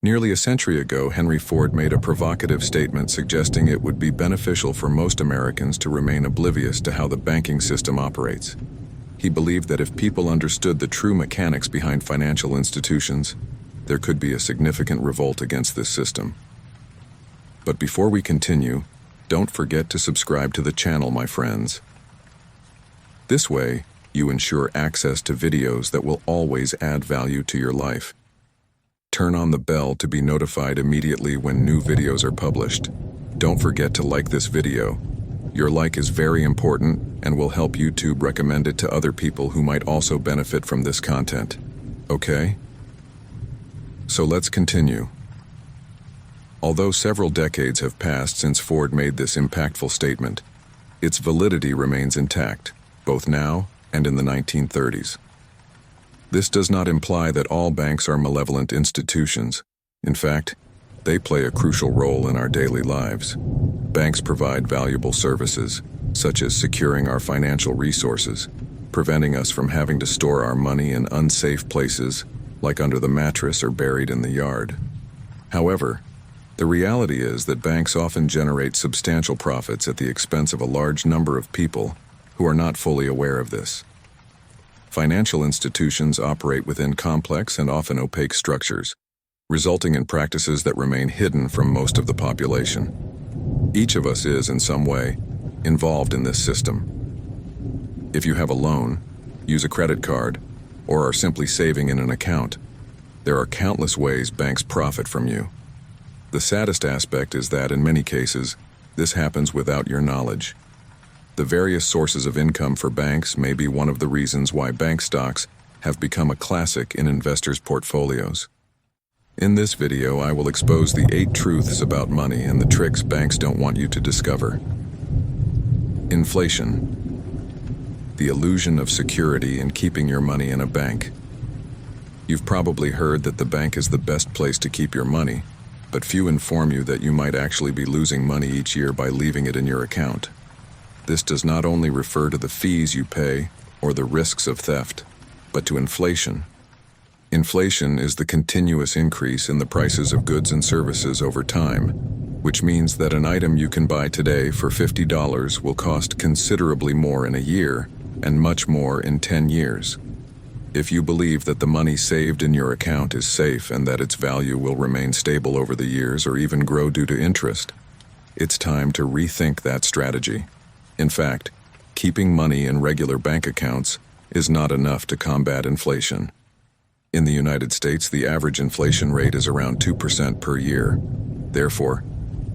Nearly a century ago, Henry Ford made a provocative statement suggesting it would be beneficial for most Americans to remain oblivious to how the banking system operates. He believed that if people understood the true mechanics behind financial institutions, there could be a significant revolt against this system. But before we continue, don't forget to subscribe to the channel, my friends. This way, you ensure access to videos that will always add value to your life. Turn on the bell to be notified immediately when new videos are published. Don't forget to like this video. Your like is very important and will help YouTube recommend it to other people who might also benefit from this content. Okay? So let's continue. Although several decades have passed since Ford made this impactful statement, its validity remains intact, both now and in the 1930s. This does not imply that all banks are malevolent institutions. In fact, they play a crucial role in our daily lives. Banks provide valuable services, such as securing our financial resources, preventing us from having to store our money in unsafe places, like under the mattress or buried in the yard. However, the reality is that banks often generate substantial profits at the expense of a large number of people who are not fully aware of this. Financial institutions operate within complex and often opaque structures, resulting in practices that remain hidden from most of the population. Each of us is, in some way, involved in this system. If you have a loan, use a credit card, or are simply saving in an account, there are countless ways banks profit from you. The saddest aspect is that, in many cases, this happens without your knowledge. The various sources of income for banks may be one of the reasons why bank stocks have become a classic in investors' portfolios. In this video, I will expose the 8 truths about money and the tricks banks don't want you to discover. Inflation. The illusion of security in keeping your money in a bank. You've probably heard that the bank is the best place to keep your money, but few inform you that you might actually be losing money each year by leaving it in your account. This does not only refer to the fees you pay or the risks of theft, but to inflation. Inflation is the continuous increase in the prices of goods and services over time, which means that an item you can buy today for $50 will cost considerably more in a year and much more in 10 years. If you believe that the money saved in your account is safe and that its value will remain stable over the years or even grow due to interest, it's time to rethink that strategy. In fact, keeping money in regular bank accounts is not enough to combat inflation. In the United States, the average inflation rate is around 2% per year. Therefore,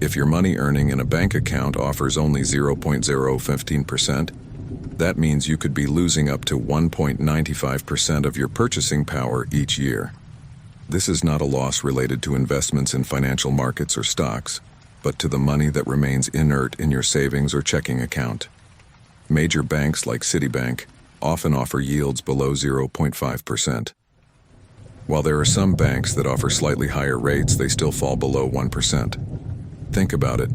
if your money earning in a bank account offers only 0.015%, that means you could be losing up to 1.95% of your purchasing power each year. This is not a loss related to investments in financial markets or stocks, but to the money that remains inert in your savings or checking account. Major banks like Citibank often offer yields below 0.5%. While there are some banks that offer slightly higher rates, they still fall below 1%. Think about it.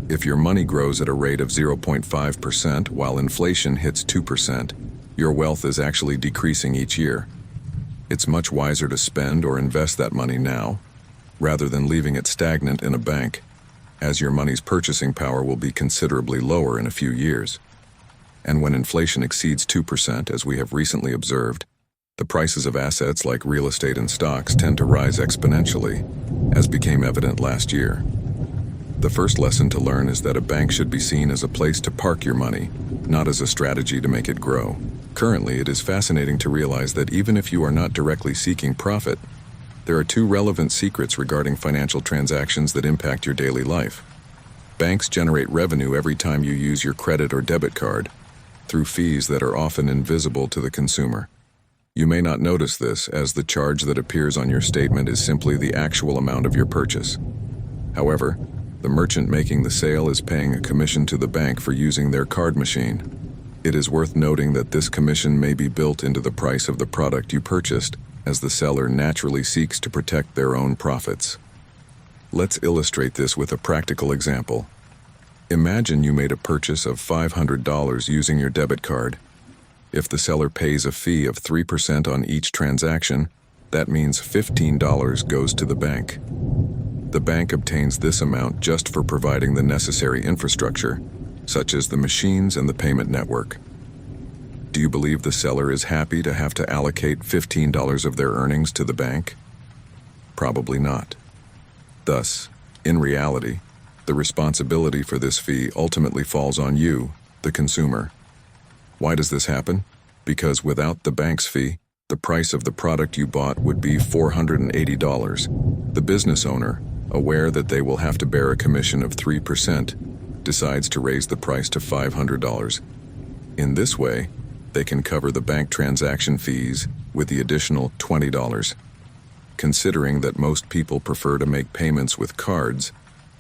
If your money grows at a rate of 0.5% while inflation hits 2%, your wealth is actually decreasing each year. It's much wiser to spend or invest that money now, rather than leaving it stagnant in a bank, as your money's purchasing power will be considerably lower in a few years. And when inflation exceeds 2%, as we have recently observed, the prices of assets like real estate and stocks tend to rise exponentially, as became evident last year. The first lesson to learn is that a bank should be seen as a place to park your money, not as a strategy to make it grow. Currently, it is fascinating to realize that even if you are not directly seeking profit, there are 2 relevant secrets regarding financial transactions that impact your daily life. Banks generate revenue every time you use your credit or debit card, through fees that are often invisible to the consumer. You may not notice this, as the charge that appears on your statement is simply the actual amount of your purchase. However, the merchant making the sale is paying a commission to the bank for using their card machine. It is worth noting that this commission may be built into the price of the product you purchased, as the seller naturally seeks to protect their own profits. Let's illustrate this with a practical example. Imagine you made a purchase of $500 using your debit card. If the seller pays a fee of 3% on each transaction, That means $15 goes to the bank. The bank obtains this amount just for providing the necessary infrastructure, such as the machines and the payment network. Do you believe the seller is happy to have to allocate $15 of their earnings to the bank? Probably not. Thus, in reality, the responsibility for this fee ultimately falls on you, the consumer. Why does this happen? Because without the bank's fee, the price of the product you bought would be $480. The business owner, aware that they will have to bear a commission of 3%, decides to raise the price to $500. In this way, they can cover the bank transaction fees with the additional $20. Considering that most people prefer to make payments with cards,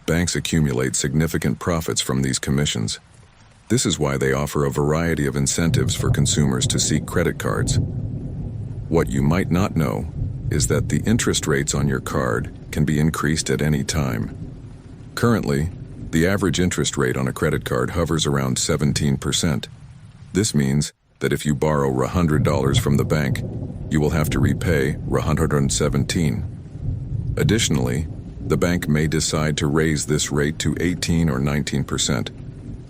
banks accumulate significant profits from these commissions. This is why they offer a variety of incentives for consumers to seek credit cards. What you might not know is that the interest rates on your card can be increased at any time. Currently, the average interest rate on a credit card hovers around 17%. This means that if you borrow $100 from the bank, you will have to repay $117. Additionally, the bank may decide to raise this rate to 18 or 19%,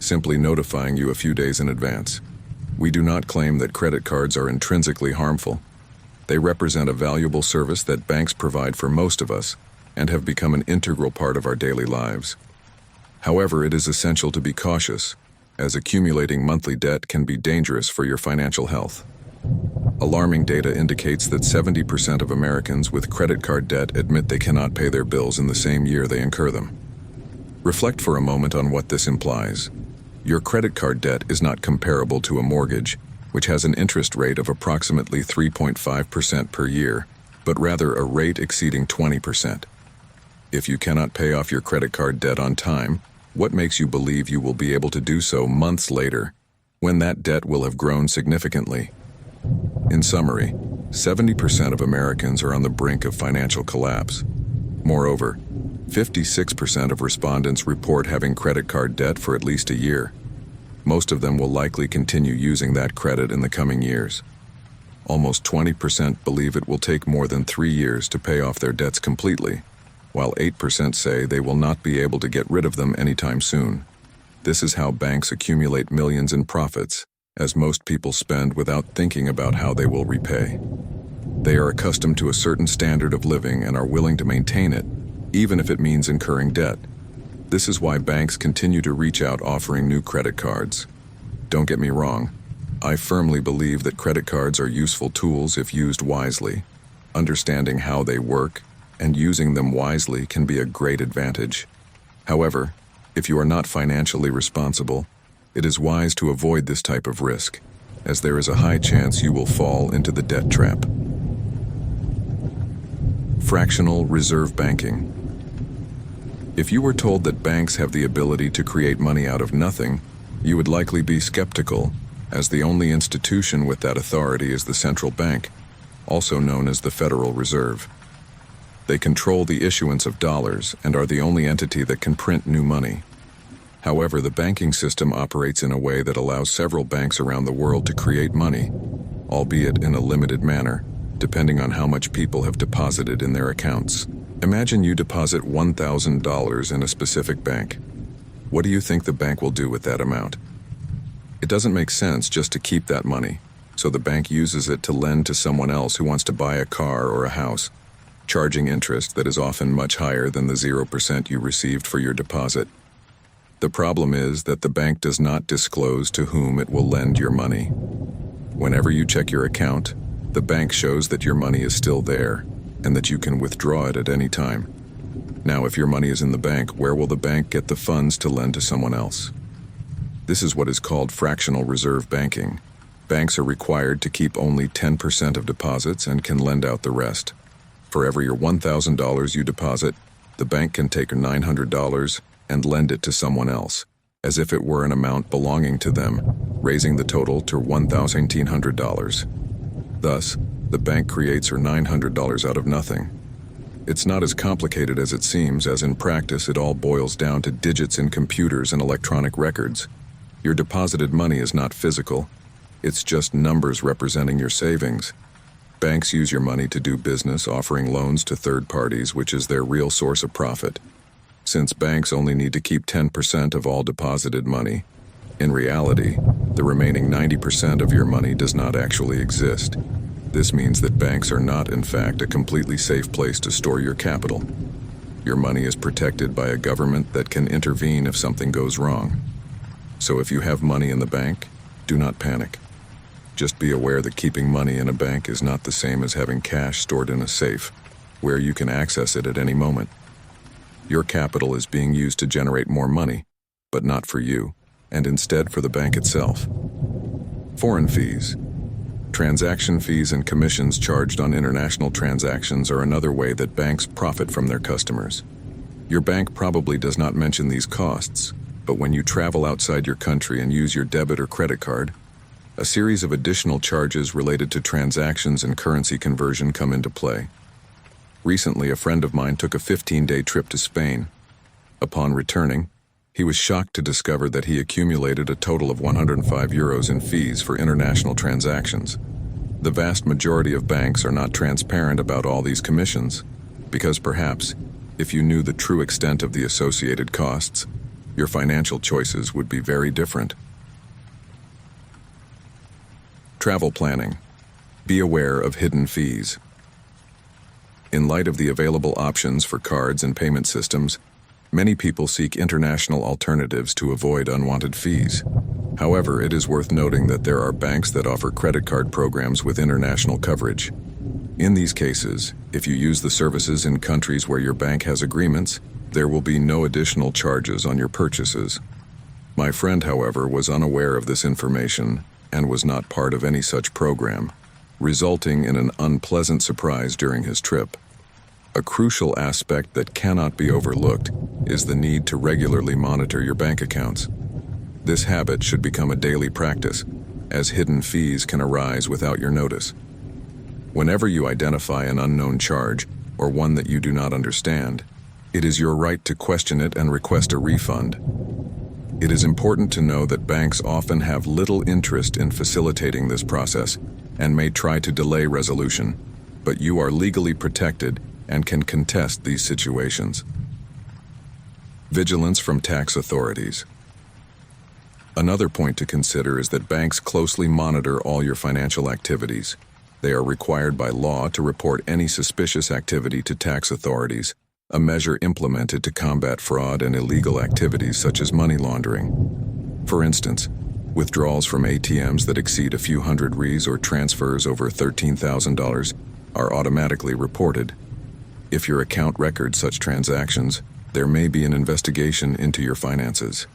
simply notifying you a few days in advance. We do not claim that credit cards are intrinsically harmful. They represent a valuable service that banks provide for most of us and have become an integral part of our daily lives. However, it is essential to be cautious, as accumulating monthly debt can be dangerous for your financial health. Alarming data indicates that 70% of Americans with credit card debt admit they cannot pay their bills in the same year they incur them. Reflect for a moment on what this implies. Your credit card debt is not comparable to a mortgage, which has an interest rate of approximately 3.5% per year, but rather a rate exceeding 20%. If you cannot pay off your credit card debt on time, what makes you believe you will be able to do so months later, when that debt will have grown significantly? In summary, 70% of Americans are on the brink of financial collapse. Moreover, 56% of respondents report having credit card debt for at least a year. Most of them will likely continue using that credit in the coming years. Almost 20% believe it will take more than 3 years to pay off their debts completely, while 8% say they will not be able to get rid of them anytime soon. This is how banks accumulate millions in profits, as most people spend without thinking about how they will repay. They are accustomed to a certain standard of living and are willing to maintain it, even if it means incurring debt. This is why banks continue to reach out offering new credit cards. Don't get me wrong, I firmly believe that credit cards are useful tools if used wisely. Understanding how they work and using them wisely can be a great advantage. However, if you are not financially responsible, it is wise to avoid this type of risk, as there is a high chance you will fall into the debt trap. Fractional reserve banking. If you were told that banks have the ability to create money out of nothing, you would likely be skeptical, as the only institution with that authority is the central bank, also known as the Federal Reserve. They control the issuance of dollars and are the only entity that can print new money. However, the banking system operates in a way that allows several banks around the world to create money, albeit in a limited manner, depending on how much people have deposited in their accounts. Imagine you deposit $1,000 in a specific bank. What do you think the bank will do with that amount? It doesn't make sense just to keep that money, so the bank uses it to lend to someone else who wants to buy a car or a house, charging interest that is often much higher than the 0% you received for your deposit. The problem is that the bank does not disclose to whom it will lend your money. Whenever you check your account, the bank shows that your money is still there, and that you can withdraw it at any time. Now, if your money is in the bank, where will the bank get the funds to lend to someone else? This is what is called fractional reserve banking. Banks are required to keep only 10% of deposits and can lend out the rest. For every $1,000 you deposit, the bank can take $900 and lend it to someone else, as if it were an amount belonging to them, raising the total to $1,900. Thus, the bank creates her $900 out of nothing. It's not as complicated as it seems, as in practice it all boils down to digits in computers and electronic records. Your deposited money is not physical, it's just numbers representing your savings. Banks use your money to do business, offering loans to third parties, which is their real source of profit. Since banks only need to keep 10% of all deposited money, in reality, the remaining 90% of your money does not actually exist. This means that banks are not, in fact, a completely safe place to store your capital. Your money is protected by a government that can intervene if something goes wrong. So if you have money in the bank, do not panic. Just be aware that keeping money in a bank is not the same as having cash stored in a safe, where you can access it at any moment. Your capital is being used to generate more money, but not for you, and instead for the bank itself. Foreign fees. Transaction fees and commissions charged on international transactions are another way that banks profit from their customers. Your bank probably does not mention these costs, but when you travel outside your country and use your debit or credit card, a series of additional charges related to transactions and currency conversion come into play. Recently, a friend of mine took a 15-day trip to Spain. Upon returning, he was shocked to discover that he accumulated a total of €105 in fees for international transactions. The vast majority of banks are not transparent about all these commissions, because perhaps, if you knew the true extent of the associated costs, your financial choices would be very different. Travel planning. Be aware of hidden fees. In light of the available options for cards and payment systems, many people seek international alternatives to avoid unwanted fees. However, it is worth noting that there are banks that offer credit card programs with international coverage. In these cases, if you use the services in countries where your bank has agreements, there will be no additional charges on your purchases. My friend, however, was unaware of this information and was not part of any such program, resulting in an unpleasant surprise during his trip. A crucial aspect that cannot be overlooked is the need to regularly monitor your bank accounts. This habit should become a daily practice, as hidden fees can arise without your notice. Whenever you identify an unknown charge or one that you do not understand, it is your right to question it and request a refund. It is important to know that banks often have little interest in facilitating this process and may try to delay resolution, but you are legally protected and can contest these situations. Vigilance from tax authorities. Another point to consider is that banks closely monitor all your financial activities. They are required by law to report any suspicious activity to tax authorities, a measure implemented to combat fraud and illegal activities such as money laundering. For instance, withdrawals from ATMs that exceed a few hundred Rs or transfers over $13,000 are automatically reported. If your account records such transactions, there may be an investigation into your finances.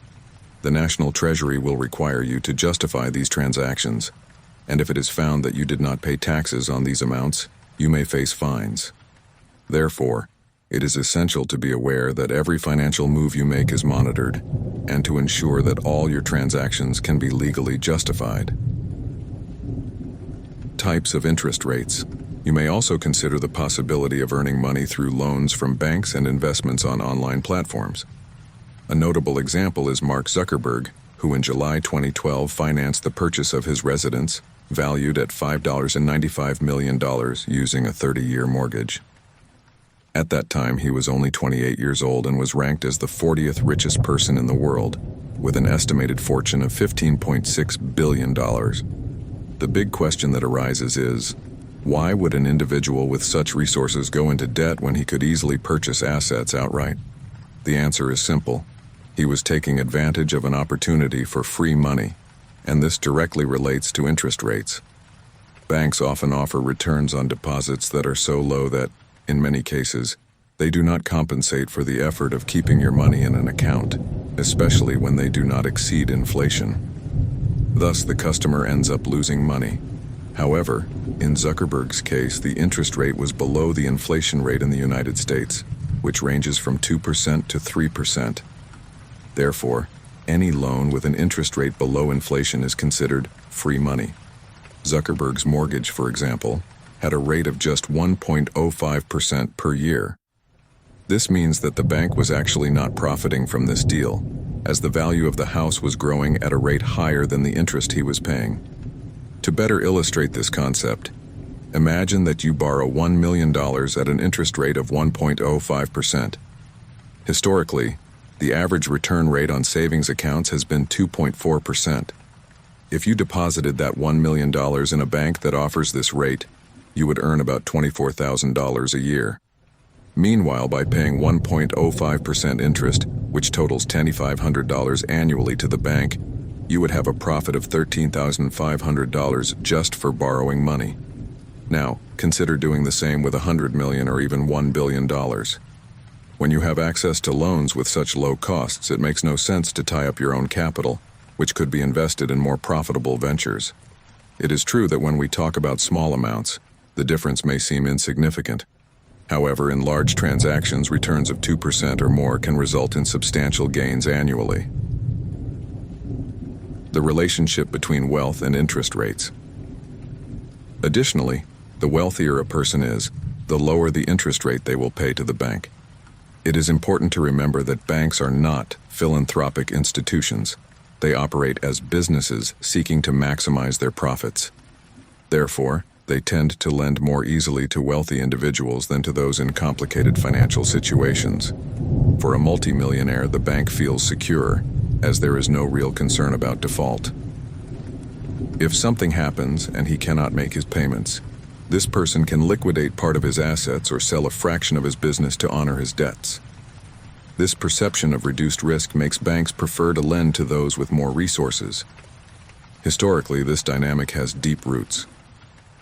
The National Treasury will require you to justify these transactions, and if it is found that you did not pay taxes on these amounts, you may face fines. Therefore, it is essential to be aware that every financial move you make is monitored, and to ensure that all your transactions can be legally justified. Types of interest rates. You may also consider the possibility of earning money through loans from banks and investments on online platforms. A notable example is Mark Zuckerberg, who in July 2012 financed the purchase of his residence, valued at $595 million, using a 30-year mortgage. At that time, he was only 28 years old and was ranked as the 40th richest person in the world, with an estimated fortune of $15.6 billion. The big question that arises is, why would an individual with such resources go into debt when he could easily purchase assets outright? The answer is simple. He was taking advantage of an opportunity for free money, and this directly relates to interest rates. Banks often offer returns on deposits that are so low that, in many cases, they do not compensate for the effort of keeping your money in an account, especially when they do not exceed inflation. Thus, the customer ends up losing money. However, in Zuckerberg's case, the interest rate was below the inflation rate in the United States, which ranges from 2% to 3%. Therefore, any loan with an interest rate below inflation is considered free money. Zuckerberg's mortgage, for example, had a rate of just 1.05% per year. This means that the bank was actually not profiting from this deal, as the value of the house was growing at a rate higher than the interest he was paying. To better illustrate this concept, Imagine that you borrow $1 million at an interest rate of 1.05%. Historically, the average return rate on savings accounts has been 2.4%. If you deposited that $1 million in a bank that offers this rate, you would earn about $24,000 a year. Meanwhile, by paying 1.05% interest, which totals $2,500 annually to the bank, you would have a profit of $13,500 just for borrowing money. Now, consider doing the same with $100 million or even $1 billion. When you have access to loans with such low costs, it makes no sense to tie up your own capital, which could be invested in more profitable ventures. It is true that when we talk about small amounts, the difference may seem insignificant. However, in large transactions, returns of 2% or more can result in substantial gains annually. The relationship between wealth and interest rates. Additionally, the wealthier a person is, the lower the interest rate they will pay to the bank. It is important to remember that banks are not philanthropic institutions. They operate as businesses seeking to maximize their profits. Therefore, they tend to lend more easily to wealthy individuals than to those in complicated financial situations. For a multimillionaire, the bank feels secure, as there is no real concern about default. If something happens and he cannot make his payments, this person can liquidate part of his assets or sell a fraction of his business to honor his debts. This perception of reduced risk makes banks prefer to lend to those with more resources. Historically, this dynamic has deep roots.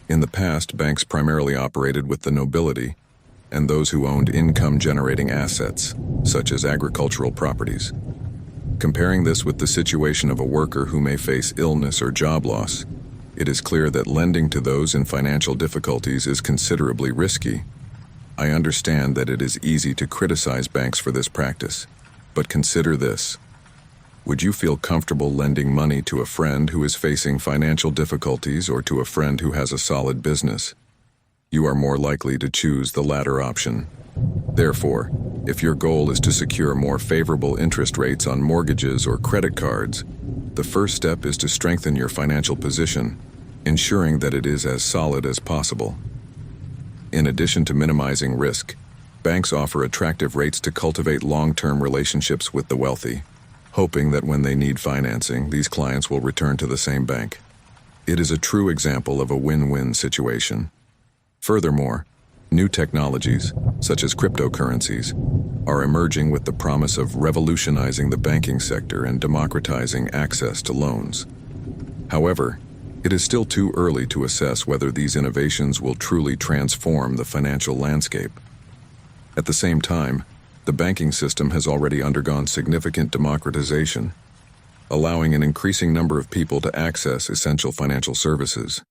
In the past, banks primarily operated with the nobility and those who owned income-generating assets, such as agricultural properties. Comparing this with the situation of a worker who may face illness or job loss, it is clear that lending to those in financial difficulties is considerably risky. I understand that it is easy to criticize banks for this practice, but consider this. Would you feel comfortable lending money to a friend who is facing financial difficulties or to a friend who has a solid business? You are more likely to choose the latter option. Therefore, if your goal is to secure more favorable interest rates on mortgages or credit cards, the first step is to strengthen your financial position, ensuring that it is as solid as possible. In addition to minimizing risk, banks offer attractive rates to cultivate long-term relationships with the wealthy, hoping that when they need financing, these clients will return to the same bank. It is a true example of a win-win situation. Furthermore, new technologies, such as cryptocurrencies, are emerging with the promise of revolutionizing the banking sector and democratizing access to loans. However, it is still too early to assess whether these innovations will truly transform the financial landscape. At the same time, the banking system has already undergone significant democratization, allowing an increasing number of people to access essential financial services.